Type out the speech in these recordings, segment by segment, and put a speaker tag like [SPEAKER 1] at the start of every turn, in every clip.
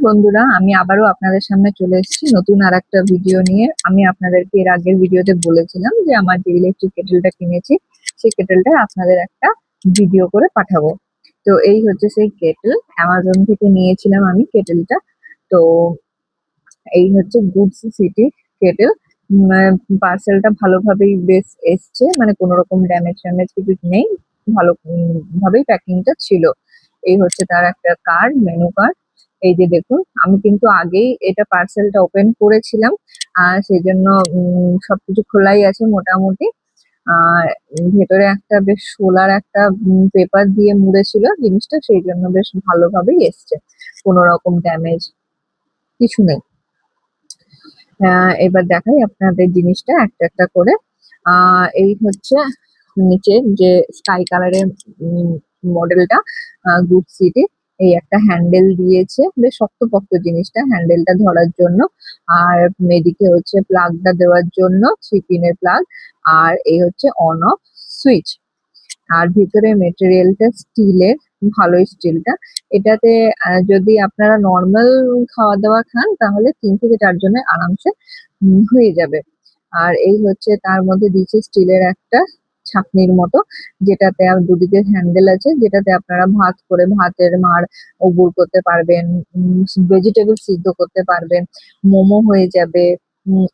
[SPEAKER 1] বন্ধুরা, আমি আবারও আপনাদের সামনে চলে এসেছি নতুন আর একটা ভিডিও নিয়ে। আমি আপনাদেরকে এর আগের ভিডিওতে বলেছিলাম যে আমার যে ইলেকট্রিক কেটেলটা কিনেছি সেই কেটেলটা আপনাদের একটা ভিডিও করে পাঠাবো। তো এই হচ্ছে সেই কেটেল, অ্যামাজন থেকে নিয়েছিলাম আমি কেটেলটা। তো এই হচ্ছে গুডস সিটি কেটেল। পার্সেলটা ভালোভাবেই বেশ এসছে, মানে কোনো রকম ড্যামেজ ট্যামেজ কিছু নেই, ভালো ভাবেই প্যাকিংটা ছিল। এই হচ্ছে তার একটা কার্ড, মেনু কার্ড। এই যে দেখুন, আমি কিন্তু আগেই এটা পার্সেলটা ওপেন করেছিলাম, আর সেই জন্য সবকিছু খোলাই আছে মোটামুটি। আর ভেতরে একটা বেশ সোলার একটা পেপার দিয়ে মুড়ে ছিল জিনিসটা, সেই জন্য বেশ ভালোভাবেই এসছে, কোনো রকম ড্যামেজ কিছু নেই। এবার দেখাই আপনাদের জিনিসটা একটা একটা করে। এই হচ্ছে নিচে যে স্কাই কালারের মডেলটা, গুড সিটি। এই একটা হ্যান্ডেল দিয়েছে, বেশ শক্তপোক্ত জিনিসটা, হ্যান্ডেলটা ধরার জন্য। আর এদিকে হচ্ছে প্লাগটা দেওয়ার জন্য 3 পিনের প্লাগ। আর এই হচ্ছে অন অফ সুইচ। আর ভিতরে মেটেরিয়ালটা স্টিলের, ভালোই স্টিলটা। এটাতে যদি আপনারা নর্মাল খাওয়া দাওয়া খান তাহলে 3 থেকে 4 জনের আরামসে হয়ে যাবে। আর এই হচ্ছে তার মধ্যে দিয়েছে স্টিলের একটা ছাঁকনির মতো, যেটাতে দুদিকে হ্যান্ডেল আছে, যেটাতে আপনারা ভাত করে ভাতের মাড় উবুর করতে পারবেন, ভেজিটেবল সিদ্ধ করতে পারবেন, মোমো হয়ে যাবে,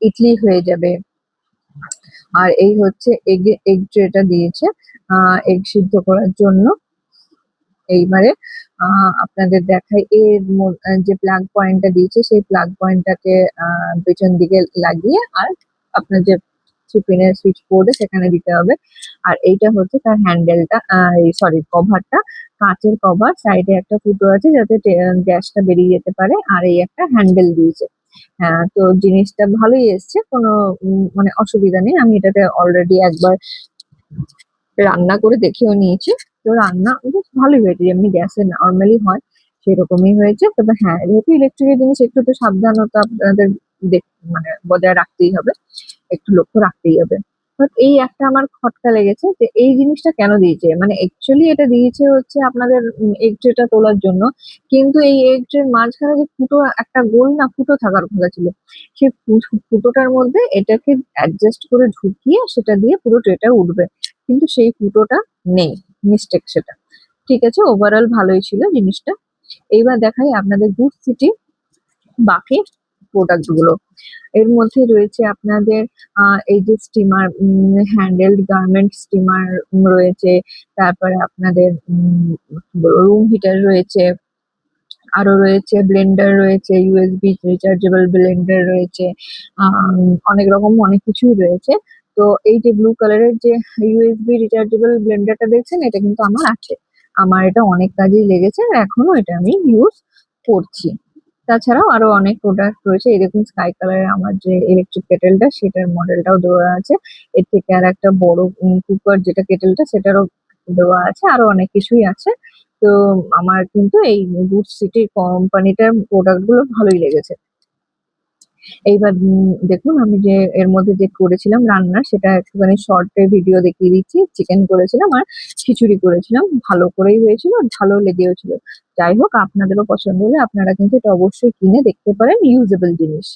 [SPEAKER 1] ইডলি হয়ে যাবে। আর এই হচ্ছে এগ ট্রেটা দিয়েছে এগ সিদ্ধ করার জন্য। এইবারে আপনাদের দেখাই এর যে প্লাগ পয়েন্টটা দিয়েছে সেই প্লাগ পয়েন্টটাকে পেছন দিকে লাগিয়ে আর আপনার যে 3 পিনের সুইচ বোর্ডে সেখানে দিতে হবে। আর এইটা হচ্ছে তার হ্যান্ডেলটা, সরি কভারটা, কাঁচের কভার। সাইডে একটা ফুটো আছে যাতে গ্যাসটা বেরিয়ে যেতে পারে। আর এই একটা হ্যান্ডেল দিয়েছে। হ্যাঁ, তো জিনিসটা ভালোই এসছে, কোনো মানে অসুবিধা নেই। আমি এটাতে অলরেডি একবার রান্না করে দেখেও নিয়েছি। তো রান্না বেশ ভালোই হয়েছে, যেমনি গ্যাসে নরমালি হয় সেরকমই হয়েছে। তবে হ্যাঁ, যেহেতু ইলেকট্রিকের জিনিস একটু তো সাবধানতা আপনাদের মানে বজায় রাখতেই হবে, একটু লক্ষ্য রাখতেই হবে। বাট এই একটা আমার খটকা লেগেছে যে এই জিনিসটা কেন দিয়েছে, মানে অ্যাকচুয়ালি এটা দিয়েছে হচ্ছে আপনাদের এগ ট্রেটা তোলার জন্য। কিন্তু এই এগ ট্রের মাঝখানে যে ফুটো, একটা গোল না ফুটো থাকার কথা ছিল, সেই ফুটোটার মধ্যে এটাকে অ্যাডজাস্ট করে ঢুকিয়ে সেটা দিয়ে পুরো ট্রেটা উঠবে, কিন্তু সেই ফুটোটা নেই, মিস্টেক সেটা। ঠিক আছে, ওভারঅল ভালোই ছিল জিনিসটা। এইবার দেখাই আপনাদের গুড সিটি বাকি প্রোডাক্ট গুলো। এর মধ্যে রয়েছে আপনাদের এই যে স্টিমার, হ্যান্ডেলড গার্মেন্ট স্টিমার রয়েছে। তারপরে আপনাদের রুম হিটার রয়েছে, আরো রয়েছে ব্লেন্ডার রয়েছে, ইউএসবি রিচার্জেবল ব্লেন্ডার রয়েছে। অনেক রকম অনেক কিছুই রয়েছে। তো এই যে ব্লু কালারের যে ইউএসবি রিচার্জেবল ব্লেন্ডারটা দেখছেন, এটা কিন্তু আমার আছে। আমার এটা অনেক কাজেই লেগেছে, আর এখনো এটা আমি ইউজ করছি। তাছাড়াও আরো অনেক প্রোডাক্ট রয়েছে। এই দেখুন স্কাই কালারের আমার যে ইলেকট্রিক কেটেলটা, সেটার মডেলটাও দেওয়া আছে। এর থেকে আর একটা বড় কুকার যেটা কেটেলটা, সেটারও দেওয়া আছে। আরো অনেক কিছুই আছে। তো আমার কিন্তু এই গুড সিটি কোম্পানিটার প্রোডাক্ট গুলো ভালোই লেগেছে। এইবার দেখুন, আমি যে এর মধ্যে যে করেছিলাম রান্না, সেটা একটুখানি শর্টে ভিডিও দেখিয়ে দিচ্ছি। চিকেন করেছিলাম আর খিচুড়ি করেছিলাম, ভালো করেই হয়েছিল, ভালো লেগেও ছিল। যাই হোক, আপনাদেরও পছন্দ হলে আপনারা কিন্তু এটা অবশ্যই কিনে দেখতে পারেন, ইউজেবল জিনিস।